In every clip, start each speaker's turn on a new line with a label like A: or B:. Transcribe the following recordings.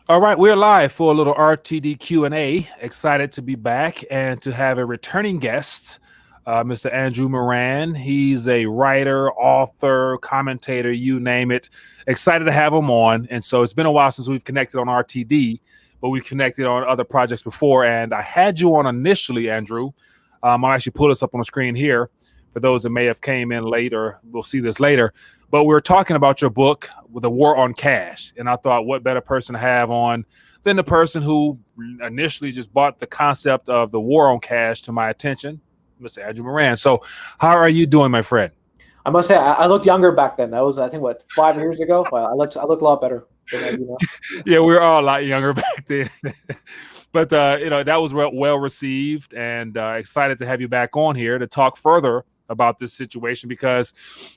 A: All right, we're live for a little RTD Q&A. Excited to be back and to have a returning guest, Mr. Andrew Moran. He's a writer, author, commentator, you name it. Excited to have him on. And so it's been a while since we've connected on RTD, but we've connected on other projects before. And I had you on initially, Andrew. I'll actually pull this up on the screen here for those that may have came in late or we'll see this later. But we were talking about your book, The War on Cash. And I thought, what better person to have on than the person who initially just brought the concept of the war on cash to my attention, Mr. Andrew Moran. So how are you doing, my friend?
B: I must say, I looked younger back then. That was, I think, 5 years ago. Well, I look a lot better.
A: Yeah, we were all a lot younger back then. But, that was well received, and excited to have you back on here to talk further about this situation, because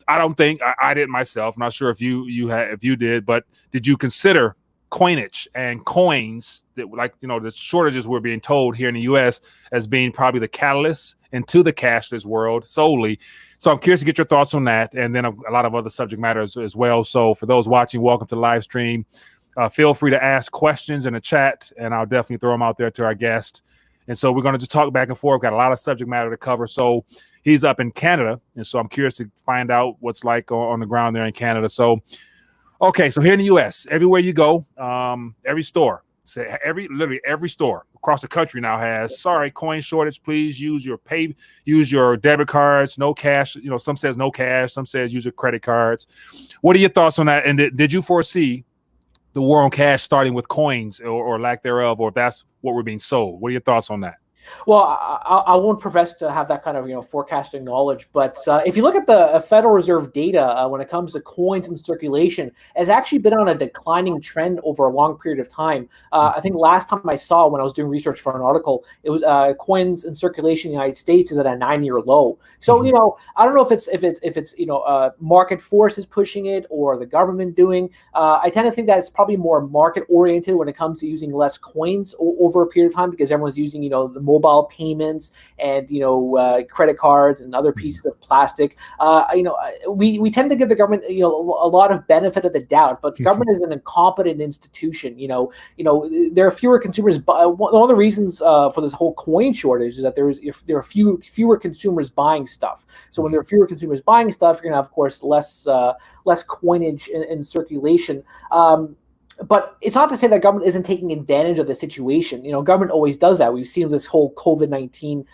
A: I don't think I did myself. I'm not sure if you did, but did you consider coinage and coins that, like, the shortages we're being told here in the US as being probably the catalyst into the cashless world solely? So I'm curious to get your thoughts on that, and then a lot of other subject matters as well. So for those watching, welcome to the live stream. Feel free to ask questions in the chat, and I'll definitely throw them out there to our guest. And so we're going to just talk back and forth. We've got a lot of subject matter to cover. So he's up in Canada, and so I'm curious to find out what's like on the ground there in Canada. So, okay, so here in the U.S., everywhere you go, every store, literally every store across the country now has, sorry, coin shortage. Please use your debit cards, no cash. Some says no cash, some says use your credit cards. What are your thoughts on that? And did you foresee the war on cash starting with coins or lack thereof, or if that's what we're being sold? What are your thoughts on that?
B: Well, I won't profess to have that kind of forecasting knowledge, but if you look at the Federal Reserve data when it comes to coins in circulation, it's actually been on a declining trend over a long period of time. I think last time I saw, when I was doing research for an article, it was coins in circulation in the United States is at a 9-year low. So I don't know if it's market forces pushing it or the government doing. I tend to think that it's probably more market oriented when it comes to using less coins over a period of time, because everyone's using the mobile payments and credit cards and other pieces of plastic. We tend to give the government a lot of benefit of the doubt, but government is an incompetent institution. There are fewer consumers. One of the reasons for this whole coin shortage is that there are fewer consumers buying stuff. So when there are fewer consumers buying stuff, you're going to have, of course, less coinage in circulation. But it's not to say that government isn't taking advantage of the situation. Government always does that. We've seen this whole COVID-19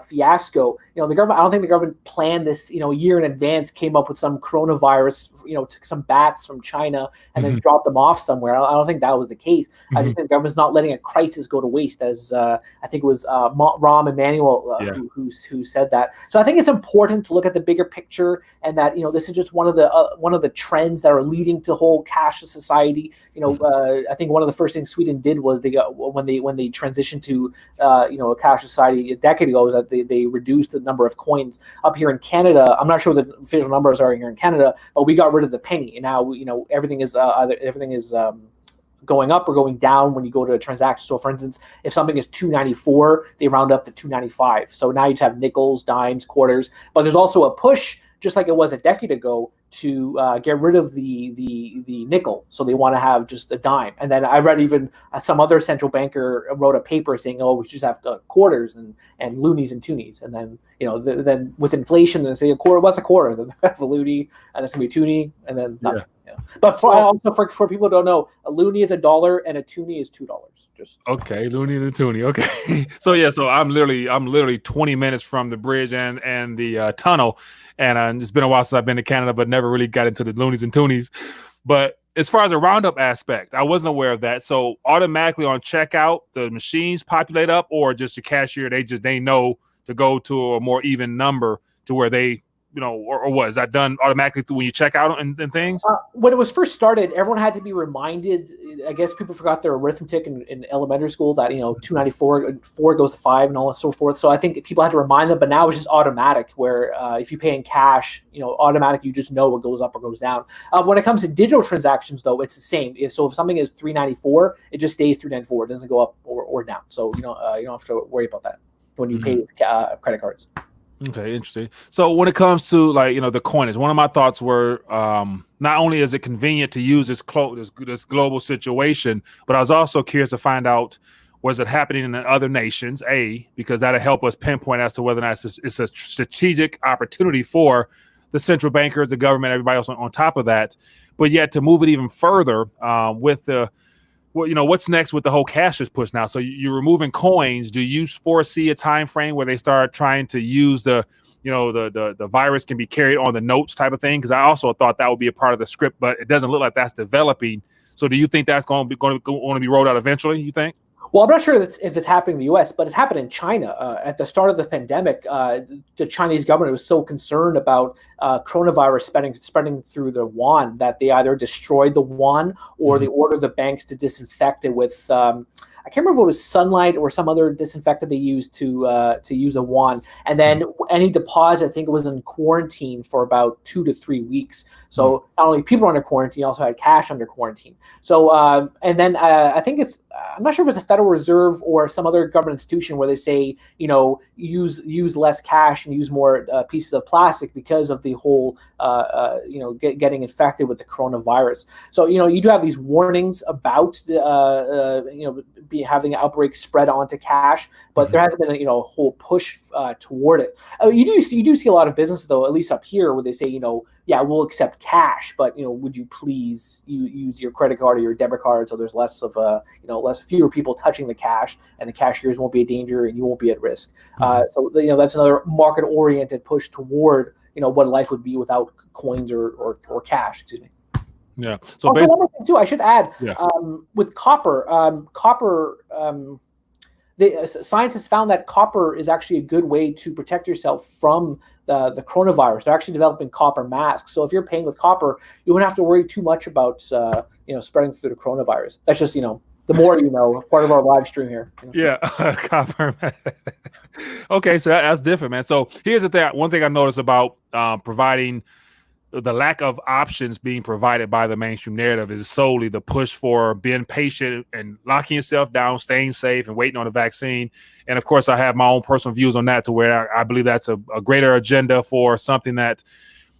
B: fiasco. The government, I don't think the government planned this, a year in advance, came up with some coronavirus, took some bats from China and then dropped them off somewhere. I don't think that was the case. I just think the government's not letting a crisis go to waste, as I think it was Rahm Emanuel who said that. So I think it's important to look at the bigger picture, and that this is just one of the trends that are leading to whole cashless society. I think one of the first things Sweden did was when they transitioned to a cashless society a decade ago, is that they reduced the number of coins. Up here in Canada, I'm not sure what the official numbers are here in Canada, but we got rid of the penny, and now everything is going up or going down when you go to a transaction. So, for instance, if something is $2.94, they round up to $2.95. So now you have nickels, dimes, quarters. But there's also a push, just like it was a decade ago, to get rid of the nickel. So they want to have just a dime. And then I read even some other central banker wrote a paper saying, oh, we should just have quarters and loonies and toonies. And then, then with inflation, they say a quarter, what's a quarter? Then they have a loonie, and there's going to be a toonie, and then nothing. Yeah. But for people who don't know, a loony is $1 and a toonie is $2. Just
A: okay, loony and a toonie. Okay, so I'm literally 20 minutes from the bridge and the tunnel, and it's been a while since I've been to Canada, but never really got into the loonies and toonies. But as far as a roundup aspect, I wasn't aware of that. So automatically on checkout, the machines populate up, or just the cashier, they know to go to a more even number to where they, or what, is that done automatically when you check out and things?
B: When it was first started, everyone had to be reminded. I guess people forgot their arithmetic in elementary school that 294, 4 goes to 5 and all and so forth. So I think people had to remind them, but now it's just automatic, where if you pay in cash, automatic, you just know what goes up or goes down. When it comes to digital transactions, though, it's the same. If something is $3.94, it just stays $3.94. It doesn't go up or down. So you don't have to worry about that when you pay with credit cards.
A: Okay, interesting. So when it comes to like the coinage, one of my thoughts were not only is it convenient to use this global situation, but I was also curious to find out, was it happening in other nations? Because that'll help us pinpoint as to whether or not it's a strategic opportunity for the central bankers, the government, everybody else on top of that. But yet to move it even further with the what's next with the whole cashless push now? So you're removing coins. Do you foresee a time frame where they start trying to use the virus can be carried on the notes type of thing? Because I also thought that would be a part of the script, but it doesn't look like that's developing. So do you think that's going to be rolled out eventually? You think?
B: Well, I'm not sure if it's happening in the U.S., but it's happened in China. At the start of the pandemic, the Chinese government was so concerned about coronavirus spreading through the yuan that they either destroyed the yuan or they ordered the banks to disinfect it with I can't remember if it was sunlight or some other disinfectant they used to use a yuan. And then any deposit, I think it was in quarantine for about 2 to 3 weeks. So not only people under quarantine, also had cash under quarantine. So and then I think I'm not sure if it's a Federal Reserve or some other government institution where they say, use less cash and use more pieces of plastic because of the whole, getting infected with the coronavirus. So, you do have these warnings about, having an outbreak spread onto cash, but there hasn't been a whole push toward it. You do see a lot of businesses, though, at least up here, where they say, we'll accept cash, but would you please use your credit card or your debit card so there's fewer people touching the cash, and the cashiers won't be a danger and you won't be at risk. So that's another market-oriented push toward what life would be without coins or cash. Excuse me.
A: Yeah. So
B: also, one more thing too, I should add, with copper, scientists found that copper is actually a good way to protect yourself from the coronavirus. They're actually developing copper masks. So if you're paying with copper, you won't have to worry too much about spreading through the coronavirus. That's just the more you know, part of our live stream here.
A: Yeah, copper. Okay, so that's different, man. So here's the thing. One thing I noticed about providing the lack of options being provided by the mainstream narrative is solely the push for being patient and locking yourself down, staying safe, and waiting on a vaccine. And of course, I have my own personal views on that, to where I believe that's a greater agenda for something that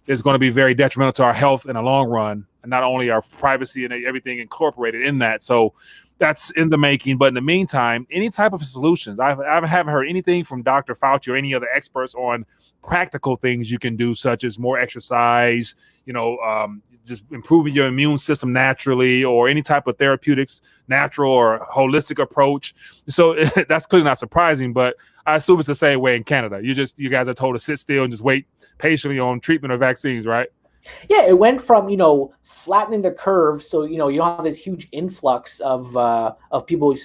A: is going to be very detrimental to our health in the long run, and not only our privacy and everything incorporated in that. So that's in the making. But in the meantime, any type of solutions, I haven't heard anything from Dr. Fauci or any other experts on practical things you can do, such as more exercise, just improving your immune system naturally, or any type of therapeutics, natural or holistic approach. So that's clearly not surprising, but I assume it's the same way in Canada. You guys are told to sit still and just wait patiently on treatment or vaccines, right?
B: Yeah, it went from flattening the curve, so you don't have this huge influx of people at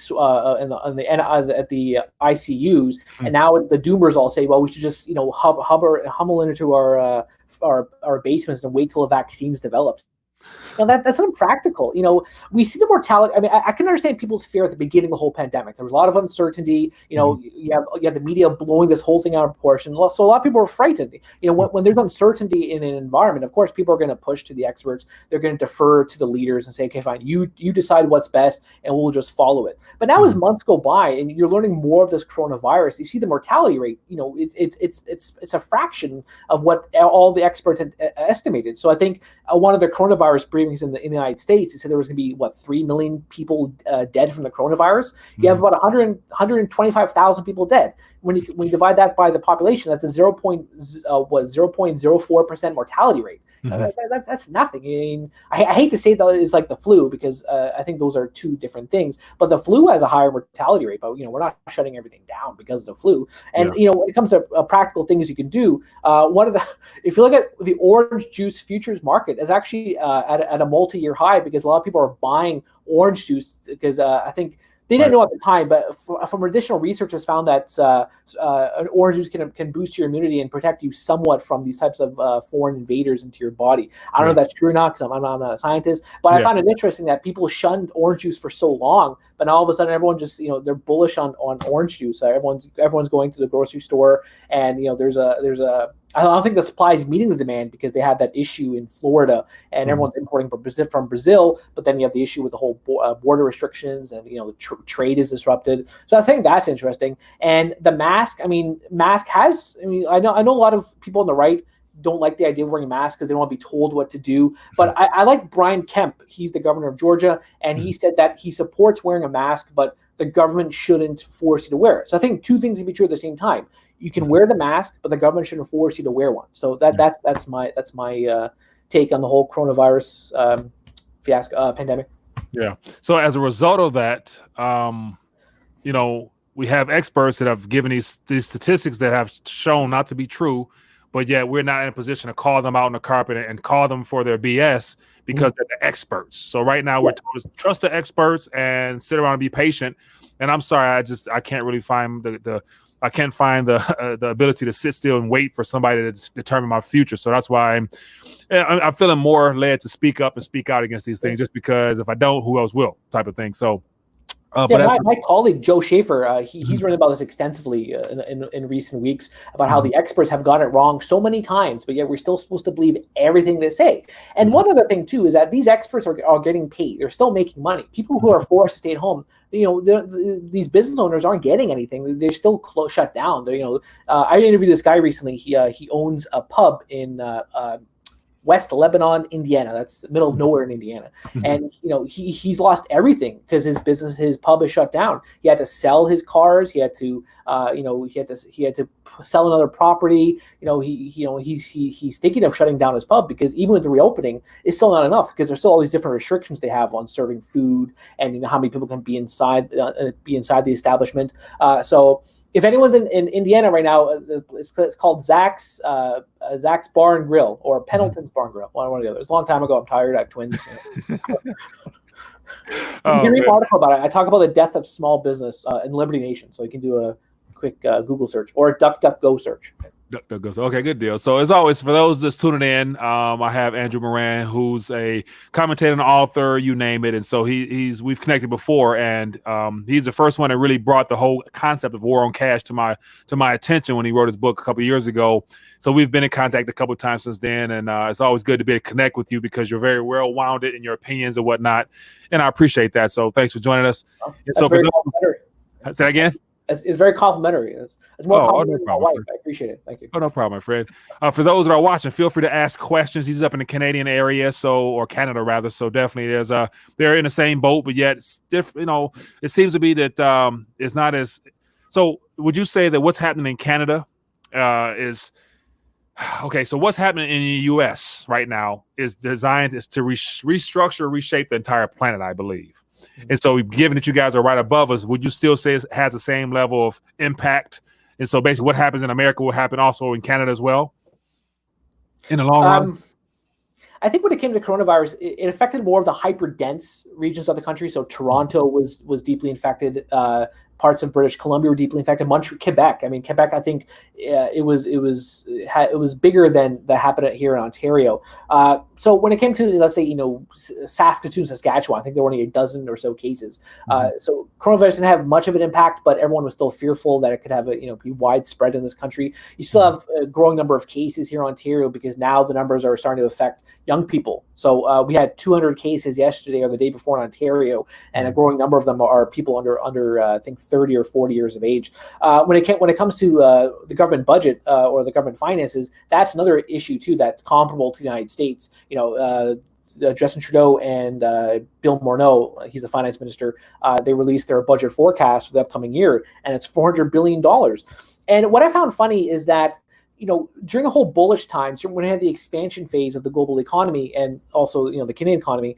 B: the ICUs, and now the doomers all say, well, we should just humble into our basements and wait till a vaccine's developed. That's impractical. We see the mortality. I mean, I can understand people's fear at the beginning of the whole pandemic. There was a lot of uncertainty. You have the media blowing this whole thing out of proportion. So a lot of people are frightened. When there's uncertainty in an environment, of course, people are going to push to the experts. They're going to defer to the leaders and say, okay, fine, you decide what's best, and we'll just follow it. But now, as months go by and you're learning more of this coronavirus, you see the mortality rate. It's a fraction of what all the experts had estimated. So I think one of the coronavirus briefings in the United States, they said there was going to be 3 million people dead from the coronavirus. You have about 125,000 people dead. When you divide that by the population, that's a 0.04% mortality rate. That's nothing. I mean, I hate to say that it's like the flu, because I think those are two different things. But the flu has a higher mortality rate. But we're not shutting everything down because of the flu. And when it comes to practical things you can do, if you look at the orange juice futures market, it's actually at a multi-year high, because a lot of people are buying orange juice, because I think they didn't know at the time, but from additional research has found that an orange juice can boost your immunity and protect you somewhat from these types of foreign invaders into your body. I don't know if that's true or not, because I'm not a scientist, but I find it interesting that people shunned orange juice for so long, but now all of a sudden everyone just they're bullish on orange juice. Everyone's going to the grocery store, and there's a I don't think the supply is meeting the demand because they had that issue in Florida and everyone's importing from Brazil. But then you have the issue with the whole border restrictions and, trade is disrupted. So I think that's interesting. And the mask, I know a lot of people on the right don't like the idea of wearing a mask because they don't want to be told what to do. But I like Brian Kemp. He's the governor of Georgia. And he said that he supports wearing a mask, but the government shouldn't force you to wear it. So I think two things can be true at the same time. You can wear the mask, but the government shouldn't force you to wear one. So that's my take on the whole coronavirus fiasco pandemic.
A: Yeah. So as a result of that, we have experts that have given these statistics that have shown not to be true, but yet we're not in a position to call them out on the carpet and call them for their BS because they're the experts. So right now we're told to trust the experts and sit around and be patient. And I'm sorry, I can't really find the ability to sit still and wait for somebody to determine my future. So that's why I'm feeling more led to speak up and speak out against these things, just because if I don't, who else will, type of thing. So.
B: My colleague Joe Schaefer, he's written about this extensively in recent weeks about how the experts have got it wrong so many times, but yet we're still supposed to believe everything they say. And one other thing too is that these experts are getting paid; they're still making money. People who are forced to stay at home, these business owners aren't getting anything; they're still shut down. I interviewed this guy recently. He owns a pub in West Lebanon, Indiana. That's the middle of nowhere in Indiana. And, he's lost everything because his pub is shut down. He had to sell his cars. He had to, he had to sell another property. He's thinking of shutting down his pub because even with the reopening, it's still not enough because there's still all these different restrictions they have on serving food and how many people can be inside the establishment. So if anyone's in Indiana right now, it's called Zach's Bar and Grill or Pendleton's Bar and Grill. One or the other. It's a long time ago. I'm tired. I have twins. You can read an article about it. I talk about the death of small business in Liberty Nation. So you can do a quick Google search or a DuckDuckGo search.
A: Okay, good deal. So as always, for those just tuning in, I have Andrew Moran, who's a commentator and author, you name it. And so we've connected before, and he's the first one that really brought the whole concept of war on cash to my attention when he wrote his book a couple of years ago. So we've been in contact a couple of times since then, and it's always good to be able to connect with you because you're very well-rounded in your opinions and whatnot, and I appreciate that. So thanks for joining us. And so for those, say that again.
B: It's very complimentary. It's more complimentary than my wife. I appreciate it. Thank you.
A: Oh, no problem, my friend. For those that are watching, feel free to ask questions. He's up in the Canadian area, or Canada rather. So definitely, they're in the same boat, but yet it's different. It seems to be that it's not as. So, would you say that what's happening in Canada is okay? So, what's happening in the U.S. right now is designed to restructure, reshape the entire planet, I believe. And so, given that you guys are right above us, would you still say it has the same level of impact? And so, basically, what happens in America will happen also in Canada as well in the long run?
B: I think when it came to coronavirus, it affected more of the hyper-dense regions of the country. So Toronto was deeply infected. Parts of British Columbia were deeply infected. Quebec. I mean, Quebec. I think it was bigger than that happened here in Ontario. So when it came to, let's say, Saskatoon, Saskatchewan, I think there were only a dozen or so cases. So coronavirus didn't have much of an impact, but everyone was still fearful that it could have be widespread in this country. You still have a growing number of cases here in Ontario because now the numbers are starting to affect young people. So we had 200 cases yesterday or the day before in Ontario, and a growing number of them are people under I think 30 or 40 years of age. When it comes to the government budget or the government finances, that's another issue too that's comparable to the United States. Justin Trudeau and Bill Morneau, he's the finance minister, they released their budget forecast for the upcoming year, and it's $400 billion. And what I found funny is that during the whole bullish times, when we had the expansion phase of the global economy and also, the Canadian economy,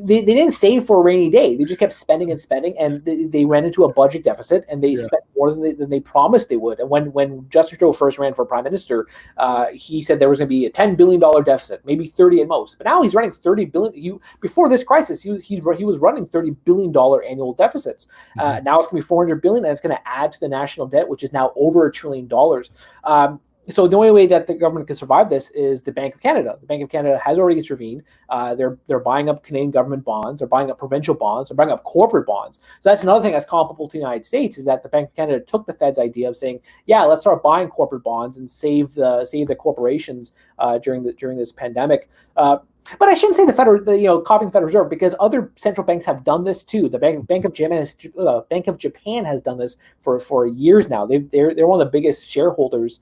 B: they didn't save for a rainy day. They just kept spending and spending, and they ran into a budget deficit, and they spent more than they promised they would. And when Justin Trudeau first ran for prime minister, he said there was going to be a $10 billion deficit, maybe 30 at most. But now he's running $30 billion. Before this crisis, he was running $30 billion annual deficits. Now it's going to be $400 billion, and it's going to add to the national debt, which is now over $1 trillion. So the only way that the government can survive this is the Bank of Canada. The Bank of Canada has already intervened. They're buying up Canadian government bonds. They're buying up provincial bonds. They're buying up corporate bonds. So that's another thing that's comparable to the United States, is that the Bank of Canada took the Fed's idea of saying, yeah, let's start buying corporate bonds and save the corporations during this pandemic. But I shouldn't say copying the Federal Reserve, because other central banks have done this too. The Bank of Japan has done this for years now. They're one of the biggest shareholders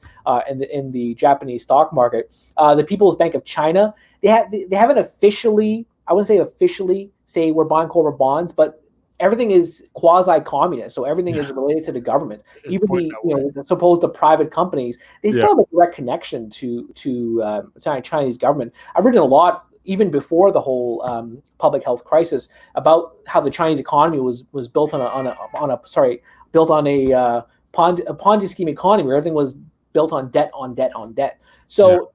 B: in the Japanese stock market. The People's Bank of China, they haven't officially, I wouldn't say officially, say we're buying corporate bonds, but everything is quasi-communist, so everything is related to the government. Even the supposed private companies, they still have a direct connection to Chinese government. I've written a lot, even before the whole public health crisis, about how the Chinese economy was built on a Ponzi scheme economy, where everything was built on debt on debt on debt. So.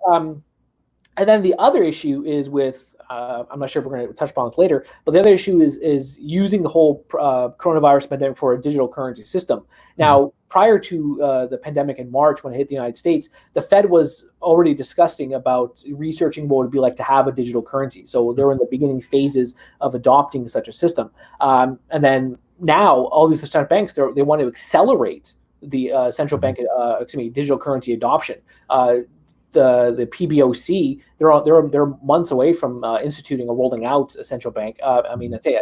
B: And then the other issue is with, I'm not sure if we're going to touch upon this later, but the other issue is using the whole coronavirus pandemic for a digital currency system. Now, prior to the pandemic in March, when it hit the United States, the Fed was already discussing about researching what it would be like to have a digital currency. So they were in the beginning phases of adopting such a system. And then now all these central banks, they want to accelerate the central bank, digital currency adoption. The PBOC, they're months away from instituting or rolling out a central bank. A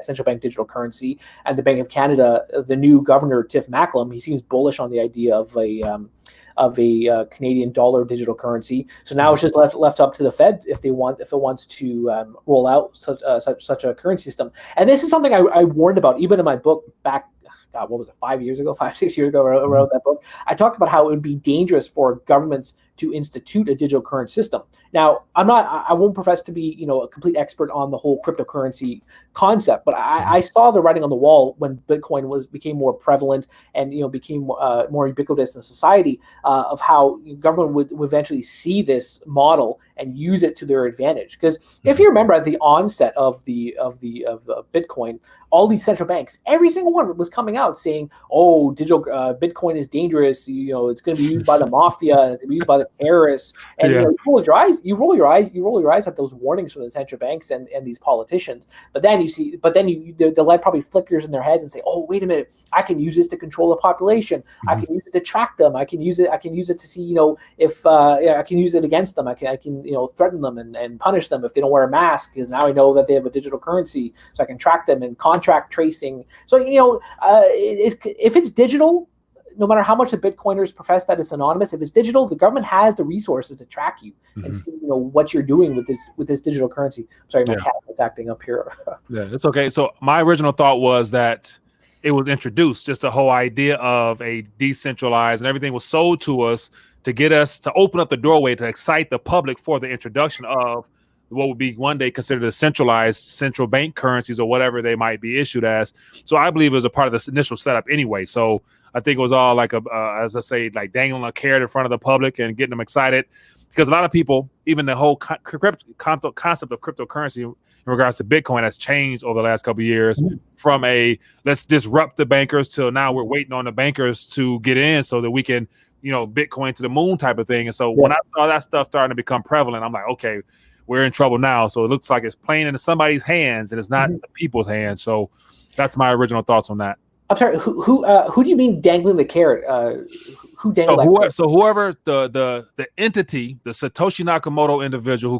B: central bank digital currency. And the Bank of Canada, the new governor Tiff Macklem, he seems bullish on the idea of a Canadian dollar digital currency. So now it's just left up to the Fed if it wants to roll out such a currency system. And this is something I warned about even in my book back. God, what was it? 6 years ago, I wrote that book. I talked about how it would be dangerous for governments to institute a digital currency system. Now, I won't profess to be, a complete expert on the whole cryptocurrency concept, but I saw the writing on the wall when Bitcoin became more prevalent and, became more ubiquitous in society, of how government would eventually see this model and use it to their advantage. Because if you remember at the onset of Bitcoin, all these central banks, every single one was coming out saying, "Oh, digital Bitcoin is dangerous. It's going to be used by the mafia. It's going to be used by the terrorists." And you roll your eyes at those warnings from the central banks and these politicians. But then the light probably flickers in their heads and say, "Oh, wait a minute! I can use this to control the population. I can use it to track them. I can use it to see, if I can use it against them. I can threaten them and punish them if they don't wear a mask, because now I know that they have a digital currency, so I can track them and contract tracing." So if it's digital, no matter how much the Bitcoiners profess that it's anonymous, if it's digital, the government has the resources to track you and see what you're doing with this digital currency. Sorry, my cat is acting up here.
A: Yeah, it's okay. So my original thought was that it was introduced, just the whole idea of a decentralized, and everything was sold to us to get us to open up the doorway to excite the public for the introduction of what would be one day considered a centralized central bank currencies or whatever they might be issued as. So I believe it was a part of this initial setup anyway. So I think it was all like as I say, like dangling a carrot in front of the public and getting them excited, because a lot of people, even the whole concept of cryptocurrency in regards to Bitcoin has changed over the last couple of years from let's disrupt the bankers till now we're waiting on the bankers to get in so that we can, Bitcoin to the moon type of thing. And so when I saw that stuff starting to become prevalent, I'm like, okay, we're in trouble now. So it looks like it's playing into somebody's hands and it's not the people's hands. So that's my original thoughts on that.
B: I'm sorry. Who do you mean dangling the carrot? Who dangled that carrot?
A: So whoever the entity, the Satoshi Nakamoto individual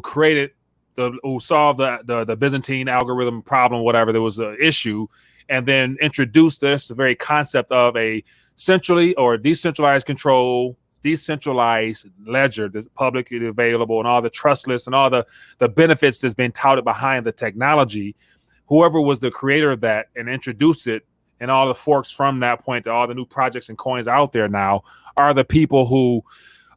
A: who solved the Byzantine algorithm problem, whatever, there was an issue, and then introduced the very concept of a centrally or decentralized control, decentralized ledger that's publicly available, and all the trustless and all the benefits that's been touted behind the technology. Whoever was the creator of that and introduced it, and all the forks from that point to all the new projects and coins out there now, are the people who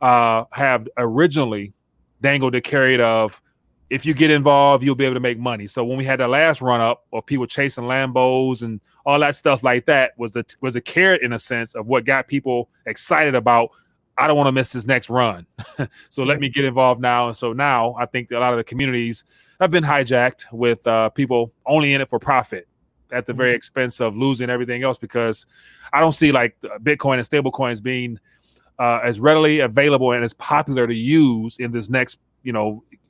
A: have originally dangled the carrot of, if you get involved, you'll be able to make money. So when we had the last run up of people chasing Lambos and all that stuff like that, was a carrot in a sense of what got people excited about, I don't want to miss this next run. So let me get involved now. And so now I think a lot of the communities have been hijacked with people only in it for profit at the very expense of losing everything else, because I don't see like Bitcoin and stable coins being as readily available and as popular to use in this next,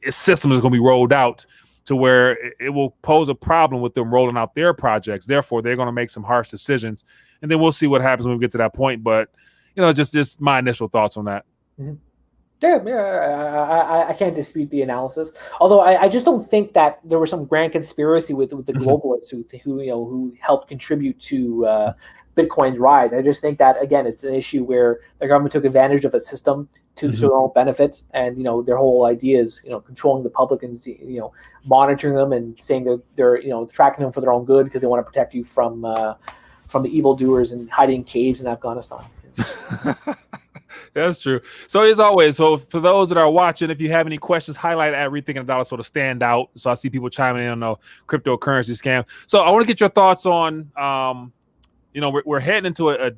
A: system is going to be rolled out, to where it will pose a problem with them rolling out their projects. Therefore, they're going to make some harsh decisions, and then we'll see what happens when we get to that point. But just my initial thoughts on that.
B: Mm-hmm. Yeah, I can't dispute the analysis. Although I just don't think that there was some grand conspiracy with the globalists who helped contribute to Bitcoin's rise. I just think that, again, it's an issue where the government took advantage of a system to their own benefit, and their whole idea is controlling the public and monitoring them and saying that they're tracking them for their own good because they want to protect you from the evildoers and hiding in caves in Afghanistan.
A: That's true. So as always, for those that are watching, if you have any questions, highlight at Rethinking the Dollar sort of stand out. So I see people chiming in on the cryptocurrency scam. So I want to get your thoughts on, we're heading into a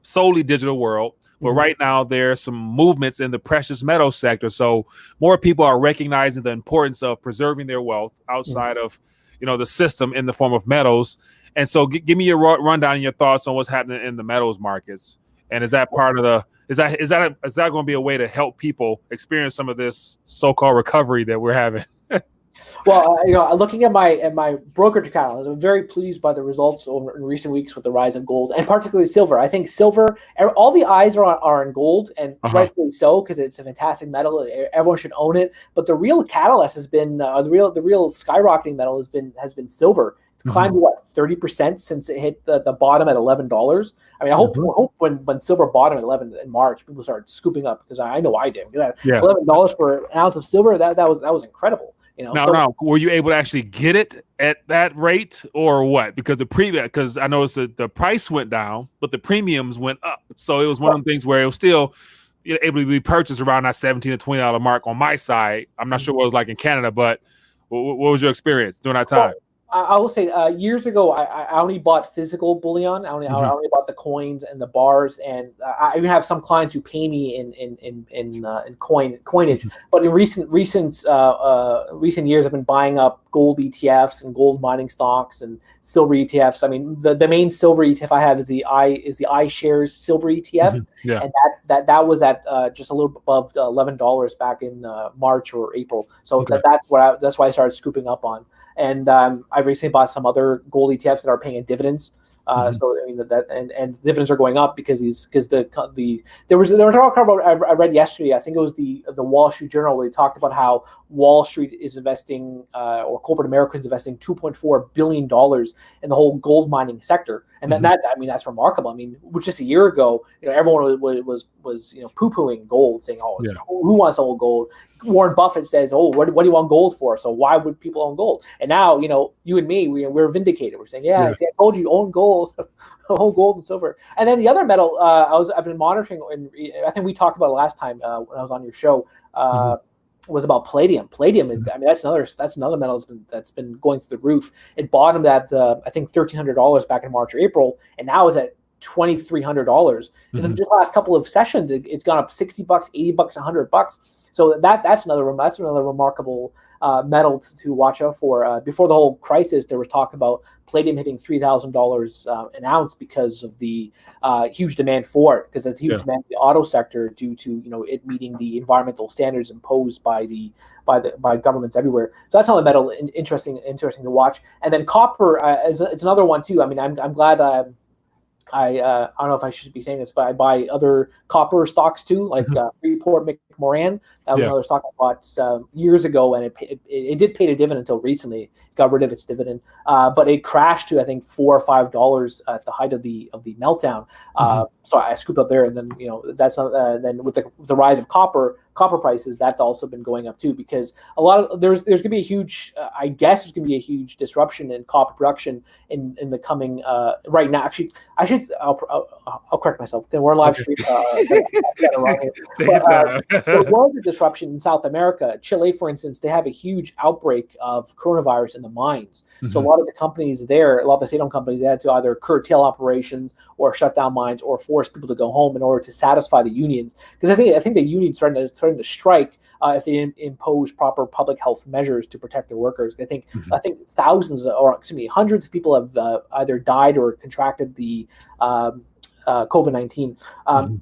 A: solely digital world. But right now there's some movements in the precious metal sector. So more people are recognizing the importance of preserving their wealth outside of, the system in the form of metals. And so give me your rundown and your thoughts on what's happening in the metals markets. And is that part of the is that going to be a way to help people experience some of this so-called recovery that we're having?
B: Well, looking at my brokerage account, I'm very pleased by the results over in recent weeks with the rise of gold, and particularly silver. I think silver, all the eyes are on gold, and rightfully so, because it's a fantastic metal. Everyone should own it. But the real catalyst has been the real skyrocketing metal has been silver. It's climbed 30% since it hit the bottom at $11. I mean, I hope when silver bottomed at 11 in March, people started scooping up, because I know I did. $11 for an ounce of silver, that was incredible.
A: Now, were you able to actually get it at that rate, or what? Because because I noticed that the price went down, but the premiums went up. So it was one of the things where it was still able to be purchased around that $17 to $20 mark on my side. I'm not sure what it was like in Canada, but what was your experience during that time?
B: I will say years ago, I only bought physical bullion. I only bought the coins and the bars, and I even have some clients who pay me in coinage. But in recent years, I've been buying up gold ETFs and gold mining stocks and silver ETFs. I mean, the main silver ETF I have is the iShares silver ETF, and that was at just a little above $11 back in March or April. So that's why I started scooping up on. And I recently bought some other gold ETFs that are paying dividends. So I mean and dividends are going up because there was talk about, I read yesterday, I think it was the Wall Street Journal, where they talked about how Wall Street is investing or corporate America is investing $2.4 billion in the whole gold mining sector, and that's remarkable. I mean, just a year ago, everyone was poo-pooing gold, saying, who wants to own gold? Warren Buffett says, what do you want gold for? So why would people own gold? And now, you and me, we're vindicated. We're saying, see, I told you, own gold, own gold and silver. And then the other metal I've been monitoring, and I think we talked about it last time when I was on your show, was about palladium. Palladium is, that's another metal that's been going through the roof. It bottomed at I think $1,300 back in March or April, and now is at $2,300. And then just the last couple of sessions, it's gone up $60, $80, $100. So that's another remarkable metal to watch out for. Before the whole crisis, there was talk about palladium hitting $3,000 an ounce because of the huge demand for it, because it's huge demand in the auto sector due to it meeting the environmental standards imposed by governments everywhere. So that's another metal interesting to watch. And then copper it's another one too. I mean, I'm glad. I don't know if I should be saying this, but I buy other copper stocks too, like Freeport Moran. That was another stock I bought years ago, and it did pay a dividend until recently. It got rid of its dividend, but it crashed to I think $4 or $5 at the height of the meltdown. So I scooped up there, and then that's then with the rise of copper prices, that's also been going up too, because a lot of there's going to be a huge I guess there's going to be a huge disruption in copper production in the coming right now. Actually, I'll correct myself. We're live stream. There was a disruption in South America. Chile, for instance, they have a huge outbreak of coronavirus in the mines. So a lot of the companies there, a lot of the state-owned companies, they had to either curtail operations or shut down mines or force people to go home in order to satisfy the unions. Because I think the unions starting to strike if they didn't impose proper public health measures to protect their workers. I think hundreds of people have either died or contracted the COVID-19.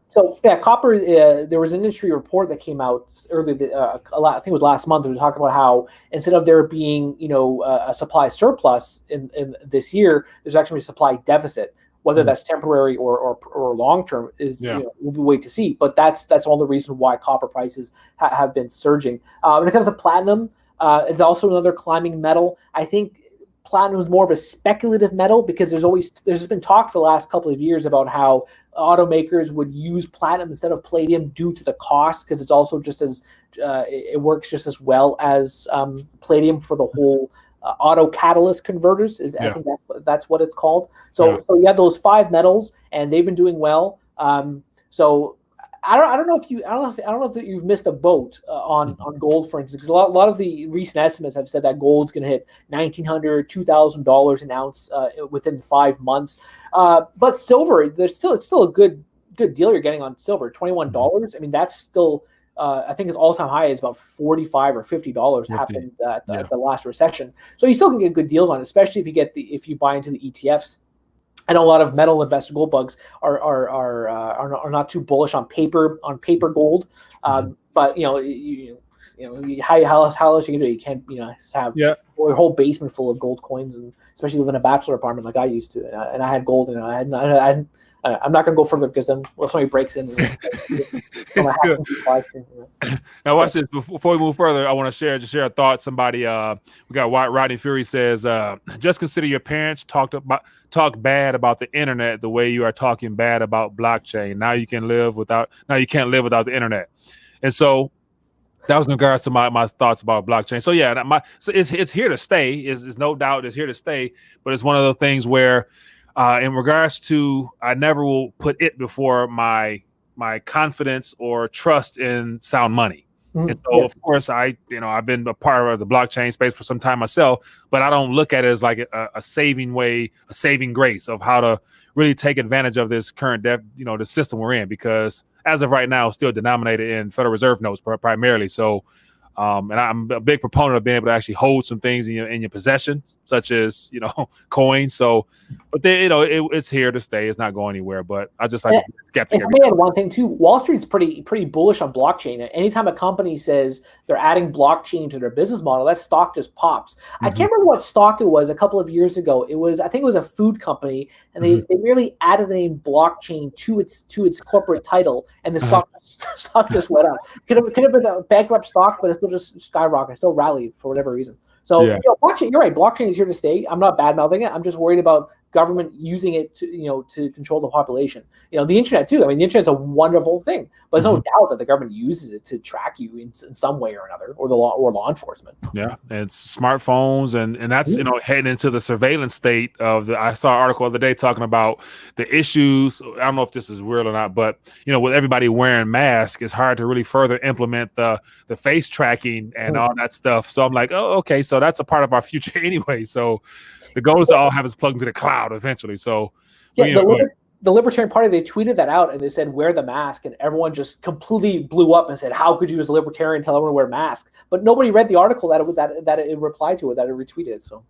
B: So yeah, copper. There was an industry report that came out earlier. I think it was last month. It was talking about how instead of there being a supply surplus in this year, there's actually a supply deficit. Whether that's temporary or long term is we'll wait to see. But that's all the reason why copper prices have been surging. When it comes to platinum, it's also another climbing metal. I think platinum is more of a speculative metal because there's been talk for the last couple of years about how automakers would use platinum instead of palladium due to the cost, because it's also just as it works just as well as palladium for the whole auto catalyst converters. I think that's what it's called. So you have those 5 metals, and they've been doing well. So I don't know if you've missed a boat on gold, for instance, because a lot of the recent estimates have said that gold's going to hit $1,900, $2,000 an ounce within 5 months. But silver, it's still a good deal you're getting on silver. $21. I mean, that's still I think its all-time high is about $45 or $50 happened at the last recession. So you still can get good deals on it, especially if you buy into the ETFs. I know a lot of metal investor gold bugs are not too bullish on paper gold, but how else you can do it? You can't have your whole basement full of gold coins, and especially live in a bachelor apartment like I used to, and I had gold, and I'm not going to go further because then somebody breaks in.
A: Now watch this. Before we move further, I want to share a thought. Somebody, we got Rodney Fury says, just consider your parents talk bad about the internet the way you are talking bad about blockchain. Now you can't live without the internet. And so that was in regards to my thoughts about blockchain. So yeah, it's here to stay. Is no doubt it's here to stay. But it's one of those things where, in regards to, I never will put it before my confidence or trust in sound money. And so, of course, I've been a part of the blockchain space for some time myself, but I don't look at it as like a saving grace of how to really take advantage of this current the system we're in, because as of right now, it's still denominated in Federal Reserve notes primarily. So, and I'm a big proponent of being able to actually hold some things in your possessions, such as coins. So, but then it's here to stay. It's not going anywhere. But I just like to be skeptical.
B: And I add one thing too. Wall Street's pretty bullish on blockchain. Anytime a company says they're adding blockchain to their business model, that stock just pops. I can't remember what stock it was a couple of years ago. I think it was a food company, and they merely added the name blockchain to its corporate title, and the stock just went up. Could have been a bankrupt stock, but it's still just skyrocketed, still rallied for whatever reason. So blockchain, you're right. Blockchain is here to stay. I'm not bad mouthing it. I'm just worried about government using it to control the population. The internet too. I mean, the internet's a wonderful thing, but there's no doubt that the government uses it to track you in some way or another, or law enforcement. Yeah,
A: and it's smartphones, and that's heading into the surveillance state of the. I saw an article the other day talking about the issues. I don't know if this is real or not, but with everybody wearing masks, it's hard to really further implement the face tracking and all that stuff. So I'm like, oh, okay, so that's a part of our future anyway. So the goal is to all have us plugged into the cloud eventually. So
B: the Libertarian Party, they tweeted that out, and they said wear the mask, and everyone just completely blew up and said, how could you as a libertarian tell everyone to wear a mask? But nobody read the article that it replied to it, that it retweeted. So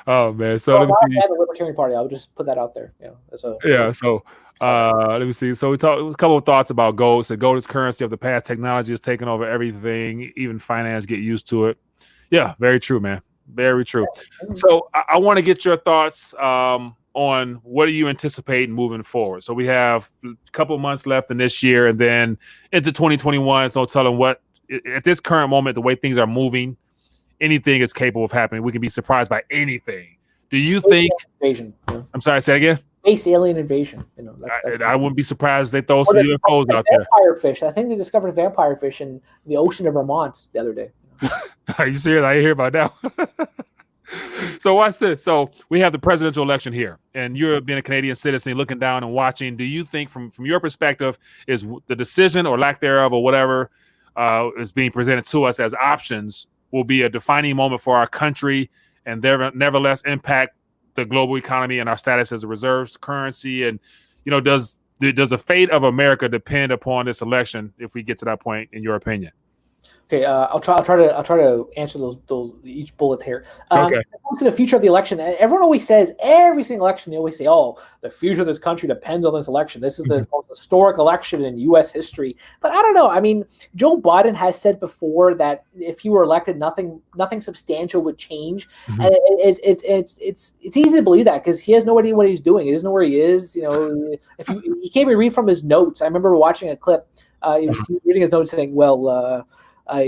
A: oh man, so let me see.
B: The Libertarian Party, I would just put that out there.
A: So let me see. So we talked a couple of thoughts about gold. So gold is currency of the past. Technology is taking over everything, even finance. Get used to it. Yeah, very true, man. Very true. So I want to get your thoughts on what do you anticipate moving forward. So we have a couple of months left in this year, and then into 2021. So tell them what at this current moment, the way things are moving, anything is capable of happening. We can be surprised by anything. Do you think?
B: Invasion.
A: I'm sorry. Say again.
B: Space alien invasion.
A: I wouldn't be surprised if they throw some UFOs out there.
B: Vampire fish. I think they discovered vampire fish in the ocean of Vermont the other day.
A: Are you serious? I hear about that. So watch this. So we have the presidential election here, and you're being a Canadian citizen, looking down and watching. Do you think, from your perspective, is the decision or lack thereof or whatever is being presented to us as options will be a defining moment for our country, and nevertheless impact the global economy and our status as a reserves currency? And does the fate of America depend upon this election if we get to that point, in your opinion?
B: Okay, I'll try to answer those each bullet here.
A: Okay.
B: To the future of the election, everyone always says every single election they always say, "Oh, the future of this country depends on this election. This is the most historic election in U.S. history." But I don't know. I mean, Joe Biden has said before that if he were elected, nothing substantial would change. And it's easy to believe that because he has no idea what he's doing. He doesn't know where he is. You know, he can't even read from his notes. I remember watching a clip. He was reading his notes saying, "Well." I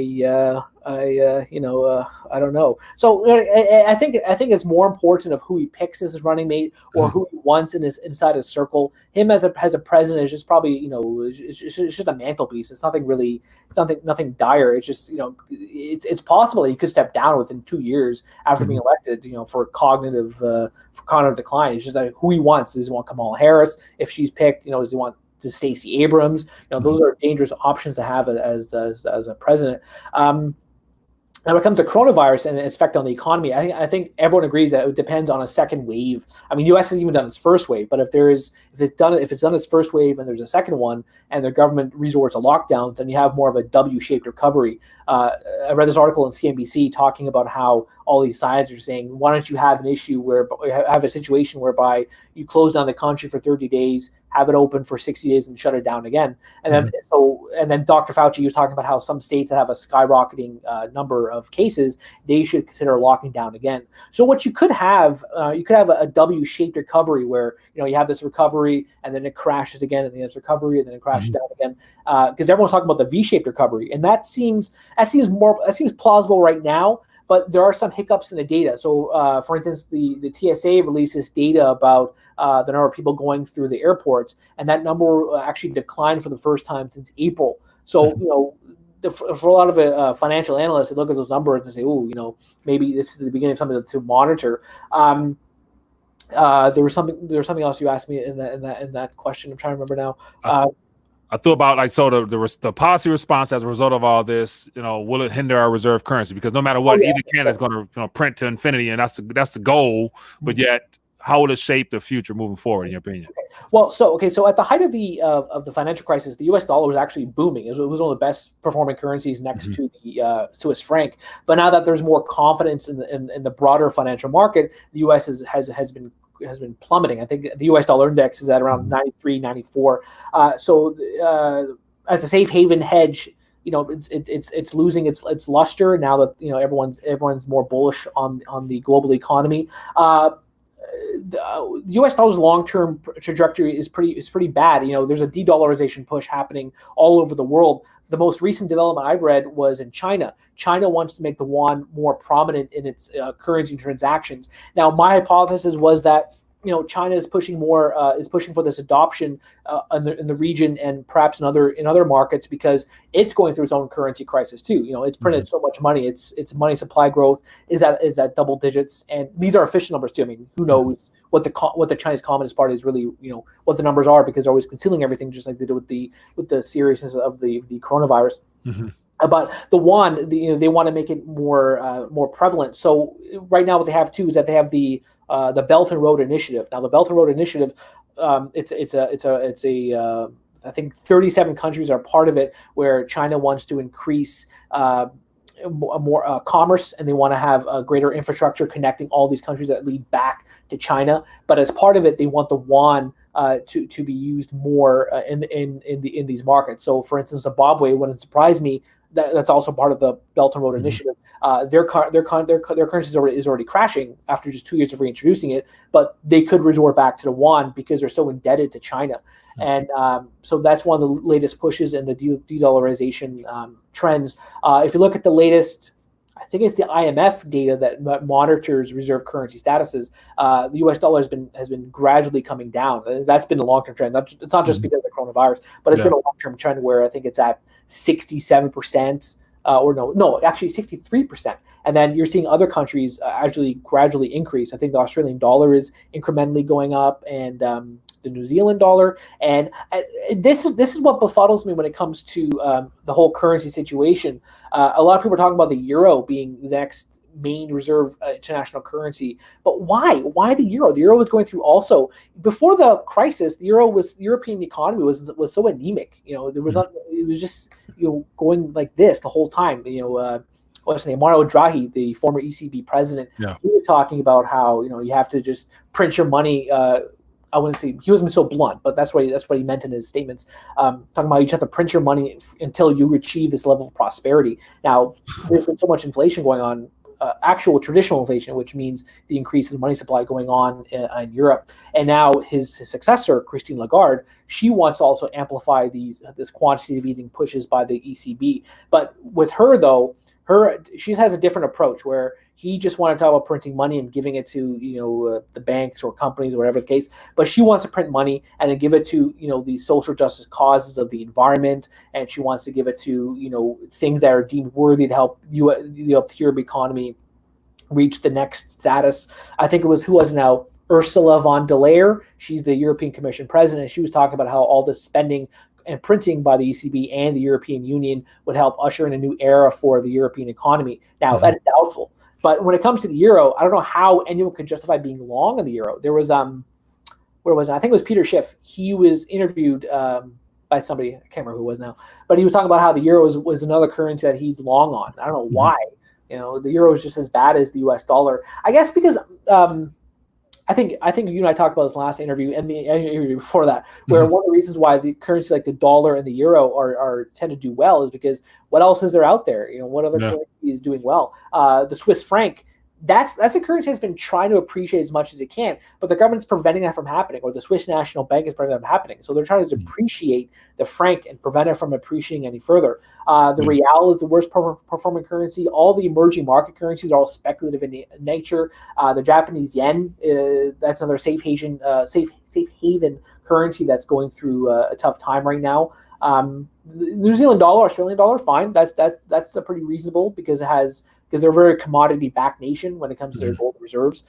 B: don't know. So I think it's more important of who he picks as his running mate or who he wants inside his circle. Him as a president is just probably it's just a mantelpiece. It's nothing really. It's nothing dire. It's just it's possible that he could step down within 2 years after being elected. For cognitive decline. It's just like who he wants. Does he want Kamala Harris if she's picked? Does he want to Stacey Abrams? Those are dangerous options to have as a president. And when it comes to coronavirus and its effect on the economy, I think everyone agrees that it depends on a second wave. I mean, U.S. has even done its first wave, but if it's done its first wave and there's a second one, and the government resorts to lockdowns, then you have more of a W-shaped recovery. I read this article on CNBC talking about how all these scientists are saying, why don't you have a situation whereby you close down the country for 30 days, have it open for 60 days, and shut it down again. And then Dr. Fauci was talking about how some states that have a skyrocketing number of cases, they should consider locking down again. So what you could have a W-shaped recovery where you have this recovery and then it crashes again, and then there's recovery and then it crashes down again. Because everyone's talking about the V-shaped recovery, and that seems plausible right now. But there are some hiccups in the data. So, for instance, the TSA releases data about the number of people going through the airports, and that number actually declined for the first time since April. So, for a lot of financial analysts, they look at those numbers and say, "Oh, maybe this is the beginning of something to monitor." There was something else you asked me in that question. I'm trying to remember now.
A: I thought about the policy response as a result of all this. Will it hinder our reserve currency? Because no matter what, either candidate is going to print to infinity, and that's the goal. But yet, how will it shape the future moving forward, in your opinion?
B: Okay. Well, so at the height of the financial crisis, the U.S. dollar was actually booming. It was one of the best performing currencies next to the Swiss franc. But now that there's more confidence in the broader financial market, the U.S. has been plummeting. I think the U.S. dollar index is at around 93, 94. So as a safe haven hedge, it's losing its luster now that everyone's more bullish on the global economy. The U.S. dollar's long-term trajectory is pretty bad. There's a de-dollarization push happening all over the world. The most recent development I've read was in China. China wants to make the yuan more prominent in its currency transactions. Now, my hypothesis was that China is pushing for this adoption in the region and perhaps in other markets because it's going through its own currency crisis too. It's printed so much money. Its money supply growth is at double digits, and these are official numbers too. I mean, who knows what the Chinese Communist Party is really what the numbers are, because they're always concealing everything, just like they did with the seriousness of the coronavirus. But the yuan, they want to make it more prevalent. So right now, what they have too is that they have the Belt and Road Initiative. Now, the Belt and Road Initiative, it's I think 37 countries are part of it, where China wants to increase more commerce, and they want to have a greater infrastructure connecting all these countries that lead back to China. But as part of it, they want the yuan to be used more in these markets. So, for instance, Zimbabwe wouldn't surprise me. That's also part of the Belt and Road Initiative. Their currency is already crashing after just 2 years of reintroducing it, but they could resort back to the yuan because they're so indebted to China. And so that's one of the latest pushes in the de-dollarization trends. If you look at the latest, I think it's the IMF data that monitors reserve currency statuses, the U.S. dollar has been gradually coming down. That's been a long-term trend. It's not just because of the coronavirus, but it's been a long-term trend where I think it's at 67%, actually 63%. And then you're seeing other countries actually gradually increase. I think the Australian dollar is incrementally going up, and the New Zealand dollar. And this is what befuddles me when it comes to the whole currency situation. A lot of people are talking about the euro being the next main reserve international currency. But why? Why the euro? The euro was going through also before the crisis. The European economy was so anemic. There was not. It was just going like this the whole time. What's his name? Mario Draghi, the former ECB president, he was talking about how you have to just print your money. I wouldn't say he wasn't so blunt, but that's what he meant in his statements. Talking about you just have to print your money until you achieve this level of prosperity. Now, there's been so much inflation going on, actual traditional inflation, which means the increase in the money supply going on in Europe. And now his successor, Christine Lagarde, she wants to also amplify this quantitative easing pushes by the ECB. But with her, though, she has a different approach where he just wanted to talk about printing money and giving it to the banks or companies or whatever the case, but she wants to print money and then give it to these social justice causes of the environment, and she wants to give it to things that are deemed worthy to help the Europe economy reach the next status. I think it was Ursula von der Leyen. She's the European Commission president. She was talking about how all this spending and printing by the ECB and the European Union would help usher in a new era for the European economy. Now, that's doubtful. But when it comes to the euro, I don't know how anyone could justify being long on the euro. There was, where was it? I think it was Peter Schiff. He was interviewed by somebody, I can't remember who it was now, but he was talking about how the euro was another currency that he's long on. I don't know why. The euro is just as bad as the US dollar. I guess because I think you and I talked about this last interview and the interview before that, where one of the reasons why the currencies like the dollar and the euro are tend to do well is because what else is there out there? What other currency is doing well? The Swiss franc, that's a currency that's been trying to appreciate as much as it can, but the government's preventing that from happening, or the Swiss National Bank is preventing that from happening. So they're trying to depreciate the franc and prevent it from appreciating any further. The real is the worst performing currency. All the emerging market currencies are all speculative in nature. The Japanese yen, that's another safe haven currency that's going through a tough time right now. New Zealand dollar, Australian dollar, fine. That's a pretty reasonable because they're a very commodity-backed nation when it comes to their gold reserves.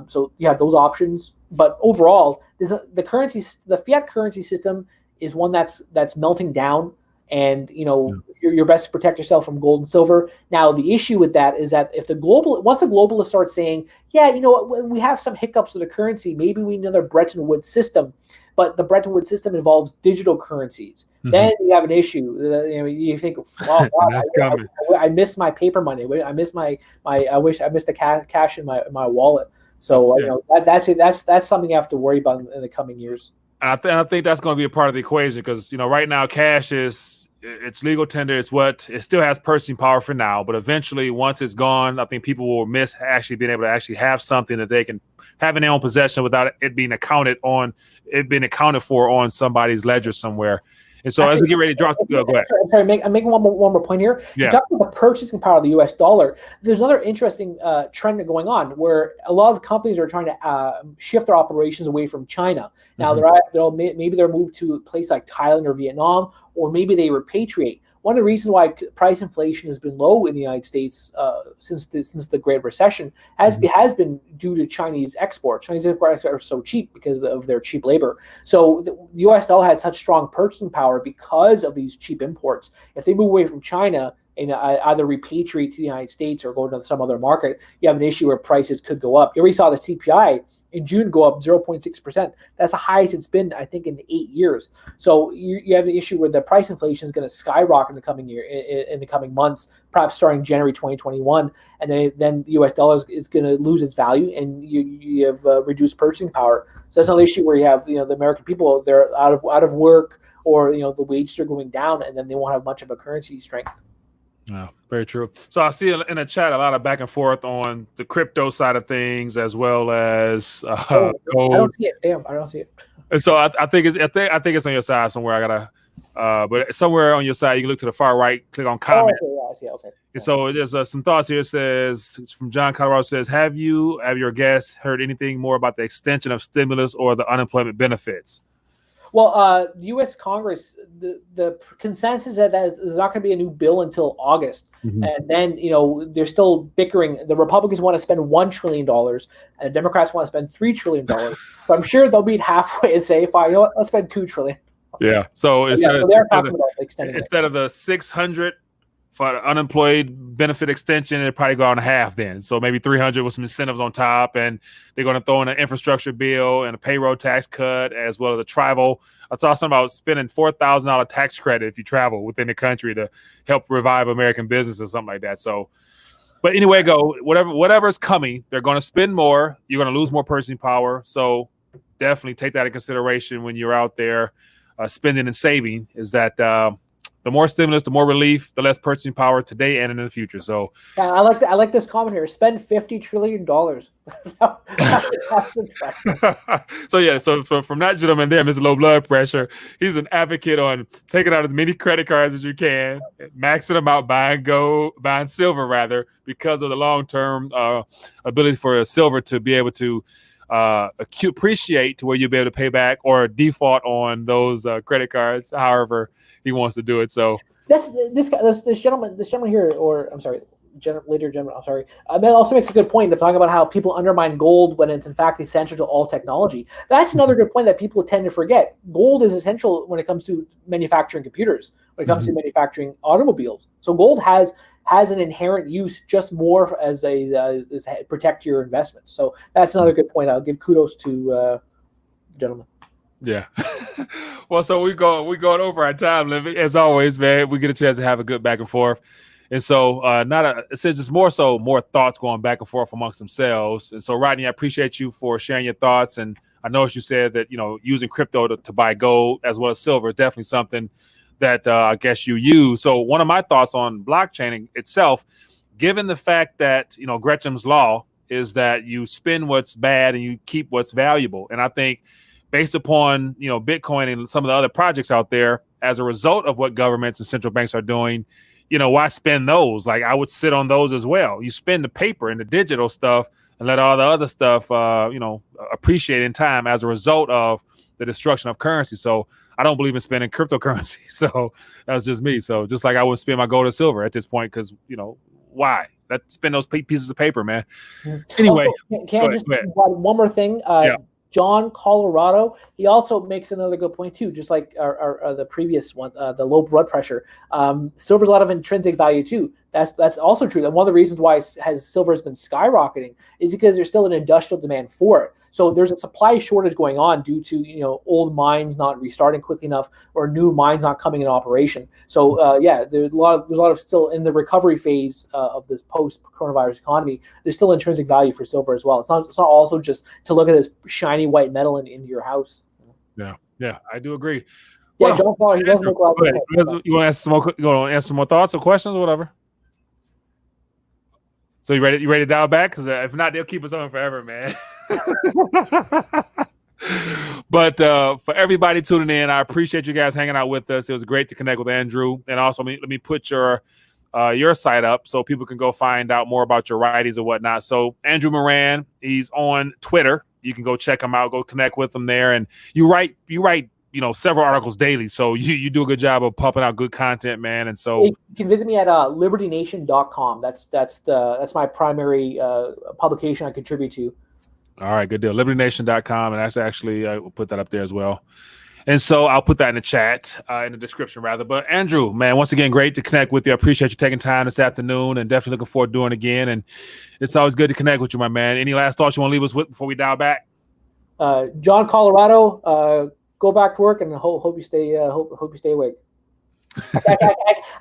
B: So you have those options. But overall, the fiat currency system is one that's melting down, and you're best to protect yourself from gold and silver. Now, the issue with that is that once the globalists start saying, we have some hiccups with the currency, maybe we need another Bretton Woods system, but the Bretton Woods system involves digital currencies. Then you have an issue. You think, wow, I miss my paper money. I miss I wish I missed the cash in my wallet. So that's something you have to worry about in the coming years.
A: I think that's going to be a part of the equation because right now cash it's legal tender. It still has purchasing power for now, but eventually once it's gone, I think people will miss actually being able to actually have something that they can have in their own possession without it being accounted for on somebody's ledger somewhere. And so as we get ready to drop, go ahead.
B: I'm making one more point here.
A: Yeah.
B: You talk about the purchasing power of the U.S. dollar. There's another interesting trend going on where a lot of companies are trying to shift their operations away from China. Now, maybe they're moved to a place like Thailand or Vietnam, or maybe they repatriate. One of the reasons why price inflation has been low in the United States since the Great Recession has been due to Chinese exports. Chinese exports are so cheap because of their cheap labor. So the U.S. dollar had such strong purchasing power because of these cheap imports. If they move away from China and either repatriate to the United States or go to some other market, you have an issue where prices could go up. You already saw the CPI in June go up 0.6%. That's the highest it's been, I think, in 8 years. So you have the issue where the price inflation is going to skyrocket in the coming year, in the coming months, perhaps starting January 2021, and then the U.S. dollar is going to lose its value, and you have reduced purchasing power. So that's another issue where you have the American people, they're out of work, or the wages are going down, and then they won't have much of a currency strength.
A: Yeah, very true. So I see in the chat a lot of back and forth on the crypto side of things as well as gold.
B: I don't see it. Damn, I don't see it.
A: And so I think it's on your side somewhere. I gotta, but somewhere on your side you can look to the far right, click on comments.
B: Oh, okay, yeah, I see. Okay.
A: And so there's some thoughts here. It says from John Colorado says, have your guests heard anything more about the extension of stimulus or the unemployment benefits?
B: Well, the U.S. Congress, the consensus is that there's not going to be a new bill until August. And then, they're still bickering. The Republicans want to spend $1 trillion, and the Democrats want to spend $3 trillion. So I'm sure they'll meet halfway and say, fine, let's spend $2 trillion.
A: Yeah. So
B: they're talking about extending
A: instead of the 600 for unemployed benefit extension, it'd probably go on half then. So maybe 300 with some incentives on top, and they're going to throw in an infrastructure bill and a payroll tax cut, as well as a travel. I saw something about spending $4,000 tax credit if you travel within the country to help revive American business or something like that. So, but anyway, whatever's coming, they're going to spend more. You're going to lose more purchasing power. So definitely take that into consideration when you're out there spending and saving. Is that the more stimulus, the more relief, the less purchasing power today and in the future. So
B: yeah, I like this comment here. Spend $50 trillion.
A: So from that gentleman there, Mr. Low Blood Pressure, he's an advocate on taking out as many credit cards as you can, maxing them out, buying silver rather, because of the long-term ability for silver to be able to appreciate to where you'll be able to pay back or default on those credit cards, however he wants to do it. So
B: this gentleman here, or I'm sorry, gentleman. I'm sorry. That also makes a good point of talking about how people undermine gold when it's in fact essential to all technology. That's another good point that people tend to forget. Gold is essential when it comes to manufacturing computers, when it comes to manufacturing automobiles. So gold has an inherent use, just more as protect your investments. So that's another good point. I'll give kudos to gentlemen.
A: Yeah. Well, so we going over our time limit as always, man. We get a chance to have a good back and forth, and so it's just more thoughts going back and forth amongst themselves. And so, Rodney, I appreciate you for sharing your thoughts, and I noticed you said that using crypto to buy gold as well as silver is definitely something that I guess you use. So one of my thoughts on blockchain itself, given the fact that Gretchen's law is that you spend what's bad and you keep what's valuable, and I think, based upon Bitcoin and some of the other projects out there, as a result of what governments and central banks are doing, why spend those? Like, I would sit on those as well. You spend the paper and the digital stuff and let all the other stuff, appreciate in time as a result of the destruction of currency. So I don't believe in spending cryptocurrency. So that's just me. So just like I would spend my gold or silver at this point, because why? Let's spend those pieces of paper, man. Anyway,
B: also, can I just add one more thing?
A: Yeah.
B: John, Colorado, he also makes another good point too, just like the previous one, the low blood pressure. Silver's a lot of intrinsic value too. That's also true. And one of the reasons why silver has been skyrocketing is because there's still an industrial demand for it. So there's a supply shortage going on due to old mines not restarting quickly enough or new mines not coming in operation. So there's a lot of still in the recovery phase of this post-coronavirus economy. There's still intrinsic value for silver as well. It's not also just to look at this shiny white metal in your house.
A: Yeah, I do agree.
B: Yeah, well, John Paul, he does make a lot of
A: You want to answer some more thoughts or questions or whatever? So you ready to dial back? Because if not, they'll keep us on forever, man. But for everybody tuning in, I appreciate you guys hanging out with us. It was great to connect with Andrew. And also, let me put your site up so people can go find out more about your writings and whatnot. So Andrew Moran, he's on Twitter. You can go check him out, go connect with him there. And you write several articles daily. So you do a good job of pumping out good content, man. And so
B: you can visit me at libertynation.com. That's my primary publication I contribute to.
A: All right, good deal. libertynation.com. And that's actually, we'll put that up there as well. And so I'll put that in the chat, in the description rather. But Andrew, man, once again, great to connect with you. I appreciate you taking time this afternoon and definitely looking forward to doing it again. And it's always good to connect with you, my man. Any last thoughts you want to leave us with before we dial back?
B: John, Colorado, go back to work and hope you stay awake.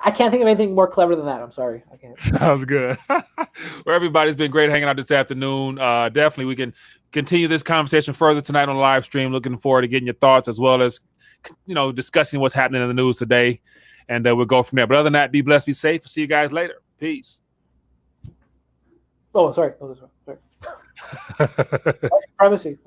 B: I can't think of anything more clever than that. I'm sorry. I can't.
A: Sounds good. Well, everybody's been great hanging out this afternoon. Definitely we can continue this conversation further tonight on the live stream. Looking forward to getting your thoughts as well as discussing what's happening in the news today. And we'll go from there. But other than that, be blessed, be safe. See you guys later. Peace.
B: Oh, sorry. White supremacy.